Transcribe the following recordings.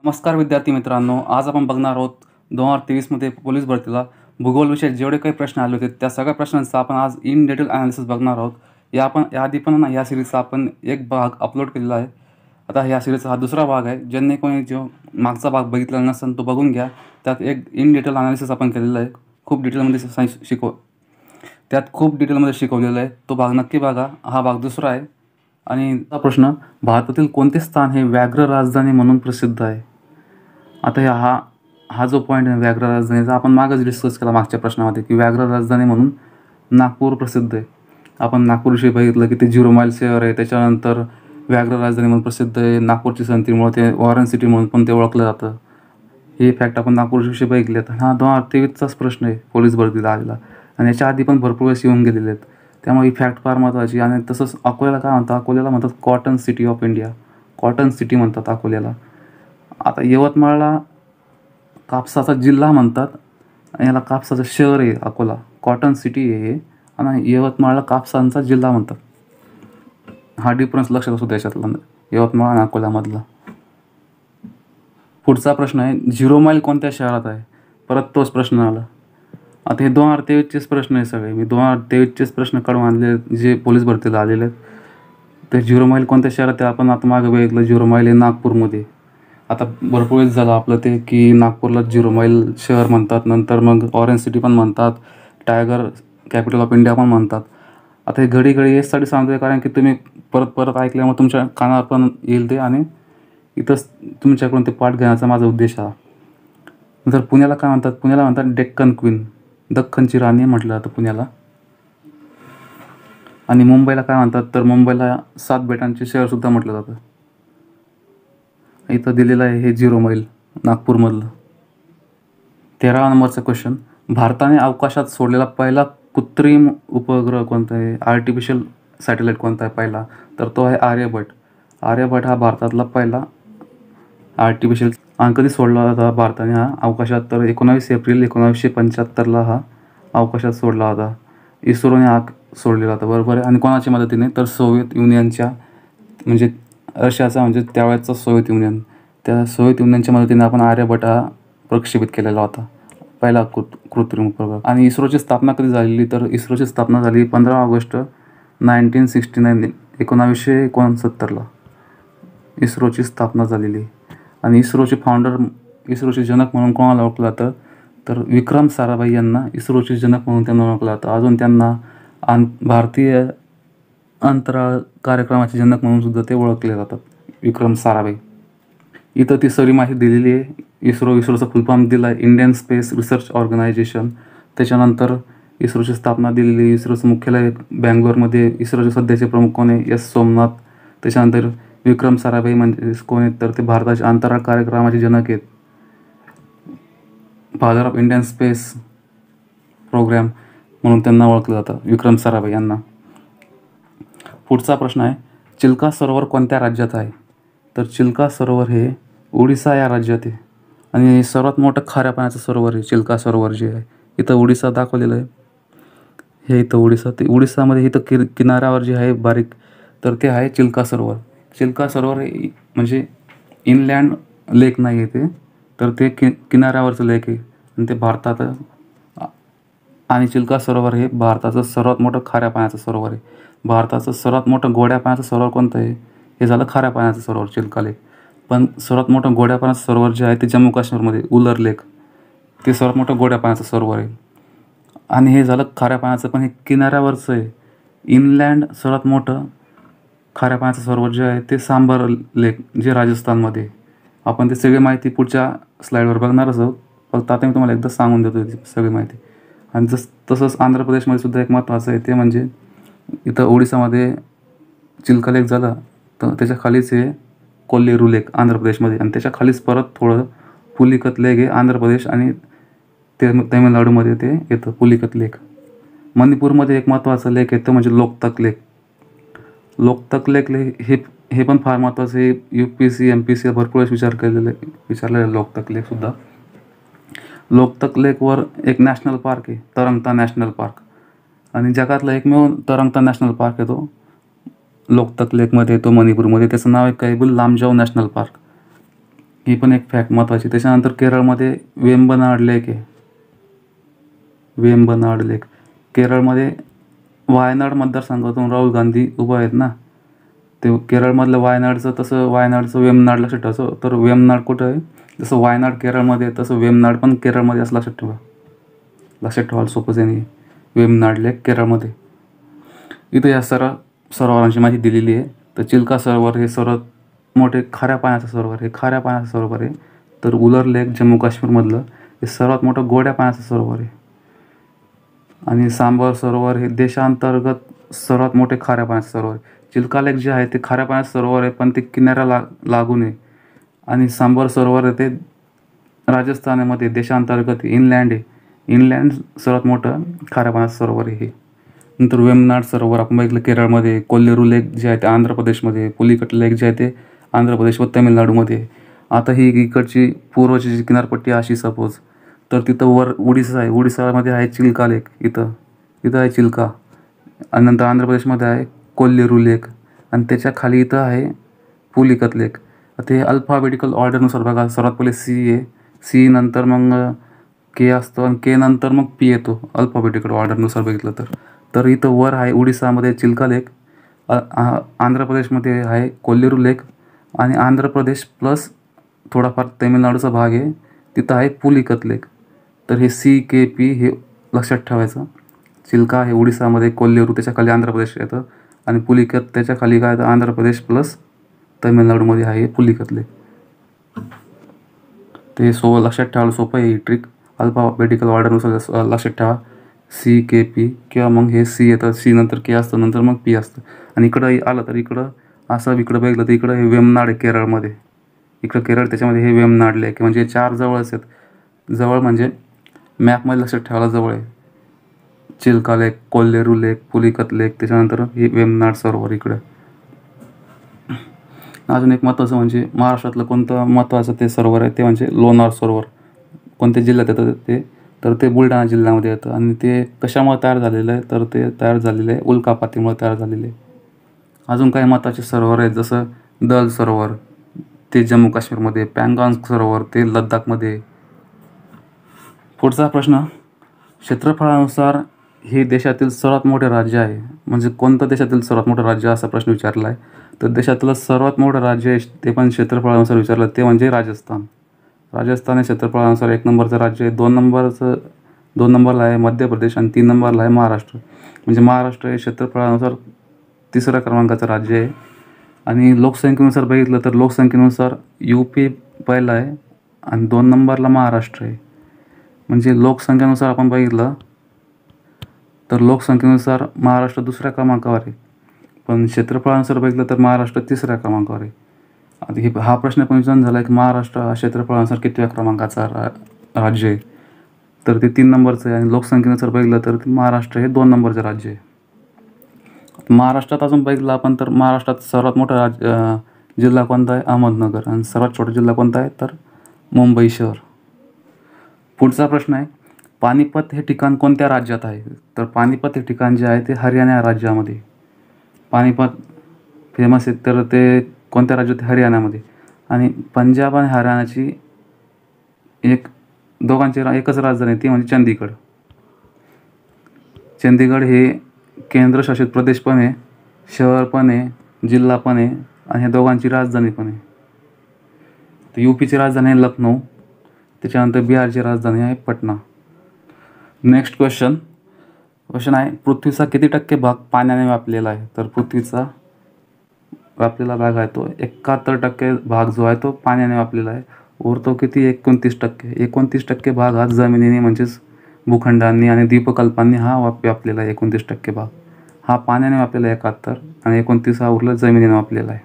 नमस्कार विद्यार्थी मित्रांनो, आज आपण बघणार आहोत 2023मध्ये पोलीस भरतीला भूगोल विषयात जेवढे काही प्रश्न आले होते त्या सगळ्या प्रश्नांचा आपण आज इन डिटेल ॲनालिसिस बघणार आहोत. याआधी पण या सिरीजचा आपण एक भाग अपलोड केलेला आहे. आता या सिरीजचा हा दुसरा भाग आहे. ज्यांनी कोणी जो मागचा भाग बघितलेला नसेल तो बघून घ्या. त्यात एक इन डिटेल ॲनालिसिस आपण केलेला आहे. खूप डिटेलमध्ये खूप डिटेलमध्ये शिकवलेलं आहे. तो भाग नक्की बघा. हा भाग दुसरा आहे. आणि हा प्रश्न, भारतातील कोणते स्थान हे व्याघ्र राजधानी म्हणून प्रसिद्ध आहे? आता हा जो पॉईंट आहे व्याघ्र राजधानीचा, आपण मागच डिस्कस केला मागच्या प्रश्नामध्ये की व्याघ्र राजधानी म्हणून नागपूर प्रसिद्ध आहे. आपण नागपूरविषयी बघितलं की ते 0 माईल शहर आहे. त्याच्यानंतर व्याघ्र राजधानी म्हणून प्रसिद्ध आहे. नागपूरची संतीमुळे ते वॉरन सिटी म्हणून पण ते ओळखलं जातं. हे फॅक्ट आपण नागपूरविषयी बघितले. तर हा 2023चाच प्रश्न आहे पोलीस भरतीला आलेला, आणि याच्या आधी पण भरपूर वेळेस येऊन गेलेले आहेत. त्यामुळे ही फॅक्ट फार महत्त्वाची. आणि तसंच अकोल्याला काय म्हणतात? अकोल्याला म्हणतात cotton city of India. Cotton city म्हणतात अकोल्याला. आता यवतमाळला कापसाचा जिल्हा म्हणतात, आणि याला कापसाचं शहर आहे अकोला. कॉटन सिटी आहे हे, आणि यवतमाळला कापसांचा जिल्हा म्हणतात. हा डिफरन्स लक्षात असतो त्याच्यातला, यवतमाळ आणि अकोल्यामधला. पुढचा प्रश्न आहे, 0 माईल कोणत्या शहरात आहे? परत तोच प्रश्न आला. आता हे 2023चेच प्रश्न आहे सगळे. मी 2023चेच प्रश्न काढून आणले जे पोलीस भरतीला आलेले आहेत. ते 0 माईल कोणत्या शहरात आहे? आपण आता मागे बघितलं 0 माईल आहे नागपूरमध्ये. आता भरपूर वेळेस झालं आपलं ते की नागपूरला 0 माईल शहर म्हणतात, नंतर मग ऑरेंज सिटी पण म्हणतात, टायगर कॅपिटल ऑफ इंडिया पण म्हणतात. आता हे घडी यासाठी सांगतोय कारण की तुम्ही परत परत ऐकल्यामुळे तुमच्या कानावर पण येईल ते, आणि इथंच तुमच्याकडून ते पाठ घेण्याचा माझा उद्देश हा. नंतर पुण्याला काय म्हणतात? पुण्याला म्हणतात डेक्कन क्वीन, दख्खनची राणी म्हटलं जातं पुण्याला. आणि मुंबईला काय म्हणतात? तर मुंबईला 7 बेटांचे शहरसुद्धा म्हटलं जातं. इथं दिलेलं आहे हे 0 माईल नागपूरमधलं. 13वा नंबरचा क्वेश्चन, भारताने अवकाशात सोडलेला पहिला कृत्रिम उपग्रह कोणता आहे? आर्टिफिशियल सॅटेलाईट कोणता आहे पहिला? तर तो आहे आर्यभट. आर्यभट हा भारतातला पहिला आर्टिफिशियल. आणि कधी सोडला होता भारताने हा अवकाशात? तर 19 एप्रिल 1975ला हा अवकाशात सोडला होता. इस्रोने हा सोडलेला होता, बरोबर आहे. आणि कोणाच्या मदतीने? तर सोव्हिएत युनियनच्या, म्हणजे रशियाचा, म्हणजे त्यावेळेचा सोव्हिएत युनियन, त्या सोव्हिएत युनियनच्या मदतीने आपण आर्यभट हा प्रक्षेपित केलेला होता, पहिला कृत्रिम उपग्रह. आणि इस्रोची स्थापना कधी झालेली? तर इस्रोची स्थापना झाली 15 ऑगस्ट 1969, 1969ला इस्रोची स्थापना झालेली. आणि इस्रोचे फाउंडर, इस्रोचे जनक म्हणून कोणाला ओळखलं जातं? तर विक्रम साराभाई यांना इस्रोचे जनक म्हणून त्यांना ओळखलं जातं. अजून त्यांना भारतीय अंतराळ कार्यक्रमाचे जनक म्हणून सुद्धा ते ओळखले जातात, विक्रम साराभाई. इथं ती सगळी माहिती दिलेली आहे. इस्रोचा फुल फॉर्म दिला आहे इंडियन स्पेस रिसर्च ऑर्गनायझेशन. त्याच्यानंतर इस्रोची स्थापना दिलेली. इस्रोचं मुख्यालय बँगलोरमध्ये. इस्रोचे सध्याचे प्रमुख कोण आहे? एस सोमनाथ. त्याच्यानंतर विक्रम साराभाई म्हणजे कोण आहेत? तर ते भारताच्या अंतराळ कार्यक्रमाचे जनक आहेत, father of Indian space programme म्हणून त्यांना ओळखलं जातं, विक्रम साराभाई यांना. पुढचा प्रश्न आहे, चिल्का सरोवर कोणत्या राज्यात आहे? तर चिल्का सरोवर हे ओडिसा या राज्यात आहे. आणि सर्वात मोठं खाऱ्या पाण्याचं सरोवर आहे चिल्का सरोवर जे आहे. इथं ओडिसा दाखवलेलं आहे. हे इथं ओडिसा, ते ओडिसामध्ये इथं किनाऱ्यावर जे आहे बारीक, तर ते आहे चिल्का सरोवर. चिल्का सरोवर हे म्हणजे इनलँड लेक नाही आहे ते, तर ते किनाऱ्यावरचं लेक आहे. आणि ते भारतात, आणि चिल्का सरोवर हे भारताचं सर्वात मोठं खाऱ्या पाण्याचं सरोवर आहे. भारताचं सर्वात मोठं गोड्या पाण्याचं सरोवर कोणतं आहे? हे झालं खाऱ्या पाण्याचं सरोवर चिल्का लेक. पण सर्वात मोठं गोड्या पाण्याचं सरोवर जे आहे ते जम्मू काश्मीरमध्ये उलर लेक, ते सर्वात मोठं गोड्या पाण्याचं सरोवर आहे. आणि हे झालं खाऱ्या पाण्याचं, पण हे किनाऱ्यावरचं आहे. इनलँड सर्वात मोठं खाऱ्या पाण्याचं सरोवर जे आहे ते सांबर लेक, जे राजस्थानमध्ये आहे. आपण ते सगळी माहिती पुढच्या स्लाईडवर बघणारच आहोत, फक्त आता मी तुम्हाला एकदा सांगून देतो ती सगळी माहिती. आणि तसंच आंध्र प्रदेशमध्ये सुद्धा एक महत्त्वाचं आहे, ते म्हणजे इथं ओडिसामध्ये चिल्का लेक झाला, तर त्याच्या खालीच आहे कोल्लेरू लेक आंध्र प्रदेशमध्ये. आणि त्याच्या खालीच परत थोडं पुलिकत लेक आहे आंध्र प्रदेश, आणि तमिळनाडूमध्ये ते येतं पुलिकत लेक. मणिपूरमध्ये एक महत्त्वाचं लेक आहे तो म्हणजे लोकतक लेक. लोकतक लेक हे पण फार महत्त्वाचं आहे. UPSC MPSC भरपूर वेळेस विचारलेलं आहे लोकतक लेकसुद्धा. लोकतक लेकवर एक नॅशनल पार्क आहे, तरंगता नॅशनल पार्क. आणि जगातला एकमेव तरंगता नॅशनल पार्क आहे तो लोकतक लेकमध्ये येतो मणिपूरमध्ये. त्याचं नाव आहे कैबुल लामजाओ नॅशनल पार्क. ही पण एक फॅक्ट महत्त्वाची. त्याच्यानंतर केरळमध्ये वेम्बनाड लेक आहे. वेम्बनाड लेक केरळमध्ये वायनाड मतदारसंघातून राहुल गांधी उभा आहेत ना, ते केरळमधलं वायनाडचं, तसं वायनाडचं वेमनाड लक्षात ठेवायचं. तर वेमनाड कुठं आहे, जसं वायनाड केरळमध्ये आहे तसं वेमनाड पण केरळमध्ये असं लक्षात ठेवा. लक्षात ठेवायला सोपंच आहे. वेमनाड लेक केरळमध्ये. इथं या सरोवरांची माहिती दिलेली आहे. तर चिल्का सरोवर हे सर्वात मोठे खाऱ्या पाण्याचं सरोवर, हे खाऱ्या पाण्याचं सरोवर आहे. तर उलर लेक जम्मू काश्मीरमधलं हे सर्वात मोठं गोड्या पाण्याचं सरोवर आहे. आणि सांबर सरोवर हे देशांतर्गत सर्वात मोठे खाऱ्या पाण्याचं सरोवर आहे. चिल्का लेक जे आहे ते खाऱ्या पाण्याचं सरोवर आहे, पण ते किनाऱ्याला लागून आहे. आणि सांबर सरोवर आहे ते राजस्थानमध्ये देशांतर्गत इनलँड आहे. इनलँड सर्वात मोठं खाऱ्या पाण्याचं सरोवर आहे हे. नंतर वेमनाड सरोवर आपण बघितलं केरळमध्ये. कोल्लेरू लेक जे आहे ते आंध्र प्रदेशमध्ये. पुलिकट लेक जे आहे ते आंध्र प्रदेश व तामिळनाडूमध्ये. आता ही इकडची पूर्वची जी किनारपट्टी अशी सपोज, तर तिथं वर उडीसा आहे. उडीसामध्ये आहे चिल्का लेक. इथं आहे चिल्का. आणि नंतर आंध्र प्रदेशमध्ये आहे कोल्लेरू लेक. आणि त्याच्या खाली इथं आहे पुलिकत लेक. ते अल्फाबेटिकल ऑर्डरनुसार बघा. सर्वात पहिले सी आहे, सी नंतर मग के असतो आणि के नंतर मग पी येतो अल्फाबेटिकल ऑर्डरनुसार बघितलं तर. तर इथं वर आहे उडीसामध्ये चिल्का लेक, आंध्र प्रदेशमध्ये आहे कोल्लेरू लेक, आणि आंध्र प्रदेश प्लस थोडाफार तामिळनाडूचा भाग आहे तिथं आहे पुलिकत लेक. तर हे सी के पी हे लक्षात ठेवायचं. चिल्का हे उडीसामध्ये, कोल्लेरू त्याच्या खाली आंध्र प्रदेश येतं, आणि पुलिकत त्याच्या खाली काय, आंध्र प्रदेश प्लस तामिळनाडूमध्ये आहे पुलिकत लेक. ते लक्षात ठेवायला सोपं आहे ही ट्रिक. अल्फाबेटिकल ऑर्डरनुसार लक्षात ठेवा. सी के पी, किंवा मग हे सी येतं, सी नंतर के असतं, नंतर मग पी असतं. आणि इकडं आलं तर इकडं असं इकडं बघितलं तर इकडं हे वेमनाड आहे केरळमध्ये. इकडं केरळ त्याच्यामध्ये हे वेमनाड लेक, म्हणजे 4 जवळच आहेत. जवळ म्हणजे मॅपमध्ये लक्षात ठेवायला जवळ आहे. चिल्का लेक, कोल्लेरू लेक, पुलिकत लेक, त्याच्यानंतर हे वेमनाड सरोवर इकडं. अजून एक महत्त्वाचं म्हणजे महाराष्ट्रातलं कोणतं महत्त्वाचं ते सरोवर आहे ते म्हणजे लोणार सरोवर. कोणत्या जिल्ह्यात येतं ते, तर ते बुलढाणा जिल्ह्यामध्ये येतं. आणि ते कशामुळे तयार झालेलं आहे, तर ते तयार झालेलं आहे उल्कापातीमुळे तयार झालेले आहे. अजून काही महत्त्वाचे सरोवर आहेत, जसं दल सरोवर ते जम्मू काश्मीरमध्ये, पँगाँग सरोवर ते लद्दाखमध्ये. पुढचा प्रश्न, क्षेत्रफळानुसार हे देशातील सर्वात मोठे राज्य आहे. म्हणजे कोणतं देशातील सर्वात मोठं राज्य असा प्रश्न विचारला आहे. तर देशातलं सर्वात मोठं राज्य आहे ते पण क्षेत्रफळानुसार विचारलं ते म्हणजे राजस्थान. राजस्थान हे क्षेत्रफळानुसार 1 नंबरचं राज्य आहे. 2 नंबरला आहे मध्य प्रदेश, आणि 3 नंबरला आहे महाराष्ट्र. म्हणजे महाराष्ट्र हे क्षेत्रफळानुसार 3ऱ्या क्रमांकाचं राज्य आहे. आणि लोकसंख्येनुसार बघितलं तर लोकसंख्येनुसार UP पहिला आहे, आणि 2 नंबरला महाराष्ट्र आहे. म्हणजे लोकसंख्येनुसार आपण बघितलं तर लोकसंख्येनुसार महाराष्ट्र 2ऱ्या क्रमांकावर आहे, पण क्षेत्रफळानुसार बघितलं तर महाराष्ट्र 3ऱ्या क्रमांकावर आहे. आता हा प्रश्न पण विचारून झाला की महाराष्ट्र हा क्षेत्रफळानुसार कितव्या क्रमांकाचा राज्य आहे, तर ते 3 नंबरचं आहे. आणि लोकसंख्येनुसार बघितलं तर महाराष्ट्र हे 2 नंबरचं राज्य आहे. महाराष्ट्रात अजून बघितलं आपण तर महाराष्ट्रात सर्वात मोठा जिल्हा कोणता आहे, अहमदनगर. आणि सर्वात छोटा जिल्हा कोणता आहे, तर मुंबई शहर. पुढचा प्रश्न आहे, पानिपत हे ठिकाण कोणत्या राज्यात आहे. तर पानिपत हे ठिकाण जे आहे ते हरियाणा राज्यामध्ये. पानिपत फेमस आहे तर ते कोणत्या राज्यात, हरियाणामध्ये. आणि पंजाब आणि हरियाणाची दोघांची एकच राजधानी ती म्हणजे चंदीगड. चंदीगड हे केंद्रशासित प्रदेश पण आहे, शहर पण आहे, जिल्हा पण आहे, आणि ह्या दोघांची राजधानी पण आहे. तर UPची राजधानी आहे लखनौ, त्याच्यानंतर बिहारची राजधानी आहे पटना. नेक्स्ट क्वेश्चन आहे, पृथ्वीचा किती टक्के भाग पाण्याने व्यापलेला आहे. तर पृथ्वीचा व्यापलेला भाग आहे तो 71% भाग जो आहे तो पाण्याने व्यापलेला आहे. उरतो किती, 29%. 29% भाग हा जमिनीने म्हणजेच भूखंडांनी आणि द्वीपकल्पांनी हा व्यापलेला आहे. 29% भाग हा पाण्याने व्यापलेला आहे 71, आणि 29 हा उरला जमिनीने व्यापलेला आहे.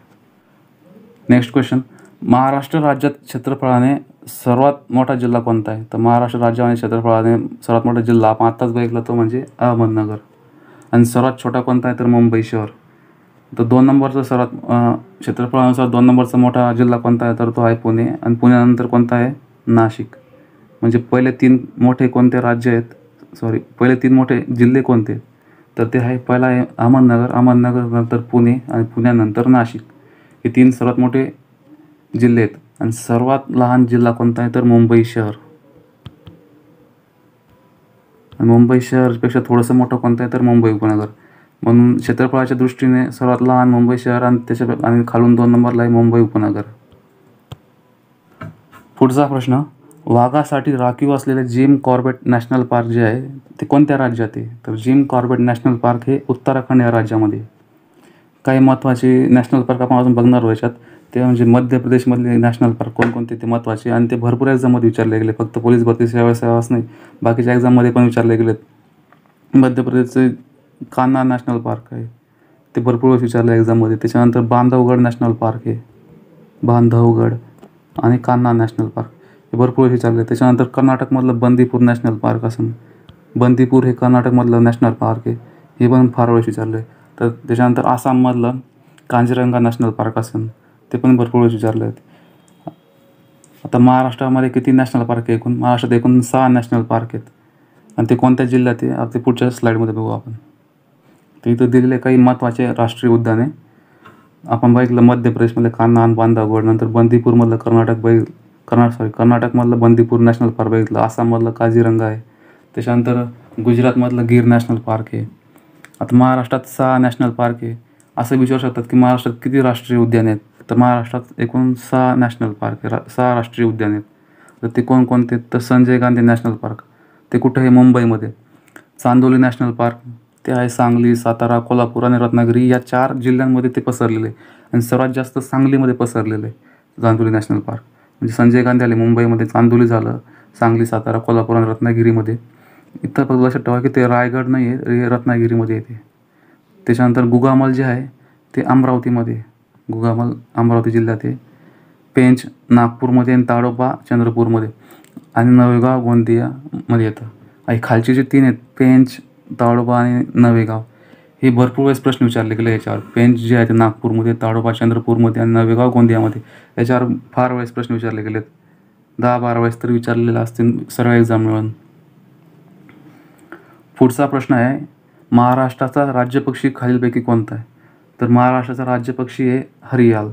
नेक्स्ट क्वेश्चन, महाराष्ट्र राज्यात क्षेत्रफळाने सर्वात मोठा जिल्हा कोणता आहे. तर महाराष्ट्र राज्यामध्ये क्षेत्रफळाने सर्वात मोठा जिल्हा आपण आत्ताच बघितला तो म्हणजे अहमदनगर. आणि सर्वात छोटा कोणता आहे तर मुंबई शहर. तर 2 नंबरचा सर्वात क्षेत्रफळानुसार 2 नंबरचा मोठा जिल्हा कोणता आहे तर तो आहे पुणे. आणि पुण्यानंतर कोणता आहे, नाशिक. म्हणजे पहिले 3 मोठे कोणते राज्य आहेत, पहिले 3 मोठे जिल्हे कोणते, तर ते आहे, पहिला आहे अहमदनगर नंतर पुणे, आणि पुण्यानंतर नाशिक. हे 3 सर्वात मोठे जिल्हे आहेत. आणि सर्वात लहान जिल्हा कोणता आहे तर मुंबई शहर. आणि मुंबई शहरपेक्षा थोडंसं मोठं कोणतं आहे तर मुंबई उपनगर. म्हणून क्षेत्रफळाच्या दृष्टीने सर्वात लहान मुंबई शहर आणि खालून 2 नंबरला आहे मुंबई उपनगर. पुढचा प्रश्न, वाघासाठी राखीव असलेले जिम कॉर्बेट नॅशनल पार्क जे आहे ते कोणत्या राज्यात आहे? तर जिम कॉर्बेट नॅशनल पार्क हे उत्तराखंड या राज्यामध्ये. काही महत्त्वाचे नॅशनल पार्क आपण अजून बघणार याच्यात, ते म्हणजे मध्य प्रदेशमधले नॅशनल पार्क कोणकोणते ते महत्त्वाचे, आणि ते भरपूर एक्झाममध्ये विचारले गेले. फक्त पोलीस भरती सेवाच नाही, बाकीच्या एक्झाममध्ये पण विचारले गेलेत. मध्य प्रदेशचे कान्हा नॅशनल पार्क आहे, ते भरपूर वेळेस विचारलं एक्झाममध्ये. त्याच्यानंतर बांधवगड नॅशनल पार्क आहे, बांधवगड आणि कान्हा नॅशनल पार्क हे भरपूर वेळेस विचारले. त्याच्यानंतर कर्नाटकमधलं बंदीपूर नॅशनल पार्क असेल, बंदीपूर हे कर्नाटकमधलं नॅशनल पार्क आहे, हे पण फार वेळेस विचारलं आहे. तर त्याच्यानंतर आसाममधलं कांजीरंगा नॅशनल पार्क असेल, ते पण भरपूर वेळेस विचारले आहेत. आता महाराष्ट्रामध्ये किती नॅशनल पार्क आहे? महाराष्ट्रात एकूण 6 नॅशनल पार्क आहेत, आणि ते कोणत्या जिल्ह्यात आहे ते पुढच्या स्लाईडमध्ये बघू आपण. तर इथं दिलेले काही महत्त्वाचे राष्ट्रीय उद्याने आपण बघितलं, मध्य प्रदेशमधले कान्हा आणि बांधवगड, नंतर बंदीपूरमधलं कर्नाटकमधलं बंदीपूर नॅशनल पार्क बघितलं, आसाममधलं काझीरंगा आहे, त्याच्यानंतर गुजरातमधलं गीर नॅशनल पार्क आहे. आता महाराष्ट्रात 6 नॅशनल पार्क आहे. असं विचारू शकतात की महाराष्ट्रात किती राष्ट्रीय उद्याने आहेत? तर महाराष्ट्रात एकूण 6 नॅशनल पार्क आहे, 6 राष्ट्रीय उद्याने आहेत. तर ते कोणकोणते? तर संजय गांधी नॅशनल पार्क, ते कुठं आहे? मुंबईमध्ये. चांदोली नॅशनल पार्क, ते आहे सांगली, सातारा, कोल्हापूर आणि रत्नागिरी या 4 जिल्ह्यांमध्ये ते पसरलेले आहे, आणि सर्वात जास्त सांगलीमध्ये पसरलेलं आहे चांदोली नॅशनल पार्क. म्हणजे संजय गांधी आले मुंबईमध्ये, चांदोली झालं, सांगली, सातारा, कोल्हापूर आणि रत्नागिरीमध्ये. इथं फक्त लक्षात ठेवा की ते रायगड नाही आहे, हे रत्नागिरीमध्ये येते. त्याच्यानंतर गुगामल जे आहे ते अमरावतीमध्ये, गुगामल अमरावती जिल्ह्यात आहे. पेंच नागपूरमध्ये आणि ताडोबा चंद्रपूरमध्ये, आणि नवेगाव गोंदियामध्ये येतं. आणि खालचे जे 3 आहेत, पेंच, ताडोबा आणि नवेगाव, हे भरपूर वेळेस प्रश्न विचारले गेले याच्यावर. पेंच जे आहे ते नागपूरमध्ये, ताडोबा चंद्रपूरमध्ये आणि नवेगाव गोंदियामध्ये, याच्यावर फार वेळेस प्रश्न विचारले गेलेत. 10-12 वेळेस तर विचारलेले असतील सर्व एक्झाम मिळून. पुढचा प्रश्न आहे, महाराष्ट्राचा राज्यपक्षी खालीलपैकी कोणता आहे? तर महाराष्ट्राचा राज्यपक्षी आहे हरियाल.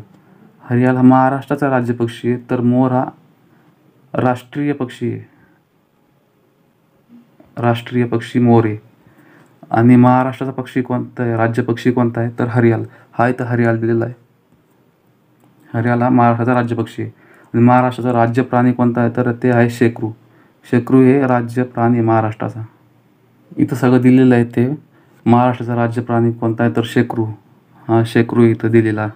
हरियाल हा महाराष्ट्राचा राज्यपक्षी आहे. तर मोर हा राष्ट्रीय पक्षी आहे, राष्ट्रीय पक्षी मोर आहे. आणि महाराष्ट्राचा पक्षी कोणता आहे, राज्यपक्षी कोणता आहे? तर हरियाल. हा इथं हरियाल दिलेला आहे. हरियाल हा महाराष्ट्राचा राज्यपक्षी आहे. आणि महाराष्ट्राचा राज्य प्राणी कोणता आहे? तर ते आहे शेकरू. शेकरू हे राज्य प्राणी महाराष्ट्राचा. इथं सगळं दिलेलं आहे. ते महाराष्ट्राचा राज्य प्राणी कोणता आहे? तर शेकरू. हा शेकरू इथं दिलेला,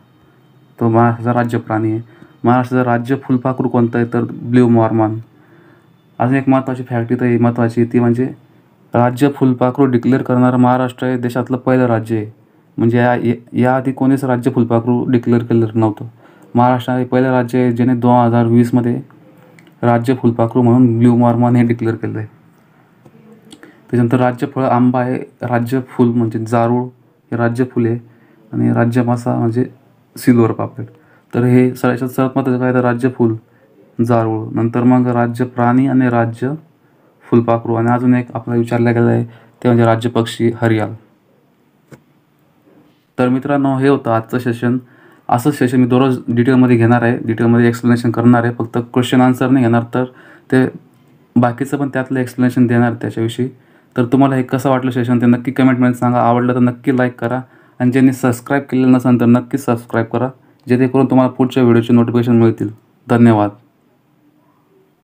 तो महाराष्ट्राचा राज्य प्राणी आहे. महाराष्ट्राचं राज्य फुलपाखरू कोणतं आहे? तर ब्ल्यू मॉर्मॉन. अजून एक महत्त्वाची फॅक्ट इथं महत्त्वाची, ती म्हणजे राज्य फुलपाखरू डिक्लेअर करणारं महाराष्ट्र हे देशातलं पहिलं राज्य आहे. म्हणजे याआधी कोणीच राज्य फुलपाखरू डिक्लेअर केलेलं नव्हतं. महाराष्ट्र हे पहिलं राज्य आहे ज्याने 2020मध्ये राज्य फुलपाखरू म्हणून ब्ल्यू मॉर्मॉन हे डिक्लेअर केलं आहे. त्याच्यानंतर राज्यफळ आंबा आहे, राज्यफूल म्हणजे जारूळ हे राज्यफूल आहे, आणि राज्यमासा म्हणजे सिल्वर पापलेट. तर हे सगळ्यात सर्वात महत्त्वाचं काय? तर राज्यफूल, जारूळ, नंतर मग राज्य प्राणी आणि राज्य फुलपाखरू, आणि अजून एक आपल्याला विचारलं गेलं आहे ते म्हणजे राज्यपक्षी हरियाल. तर मित्रांनो, हे होतं आजचं सेशन. असं सेशन मी दररोज डिटेलमध्ये घेणार आहे, डिटेलमध्ये एक्सप्लेनेशन करणार आहे. फक्त क्वेश्चन आन्सर नाही घेणार, तर ते बाकीचं पण त्यातलं एक्सप्लेनेशन देणार त्याच्याविषयी. तर तुम्हाला हे कसं वाटलं सेशन ते नक्की कमेंटमध्ये सांगा. आवडलं तर नक्की लाईक करा, आणि ज्यांनी सबस्क्राईब केलेलं नसेल तर नक्की सबस्क्राईब करा, जेणेकरून तुम्हाला पुढच्या व्हिडिओचे नोटिफिकेशन मिळतील. धन्यवाद.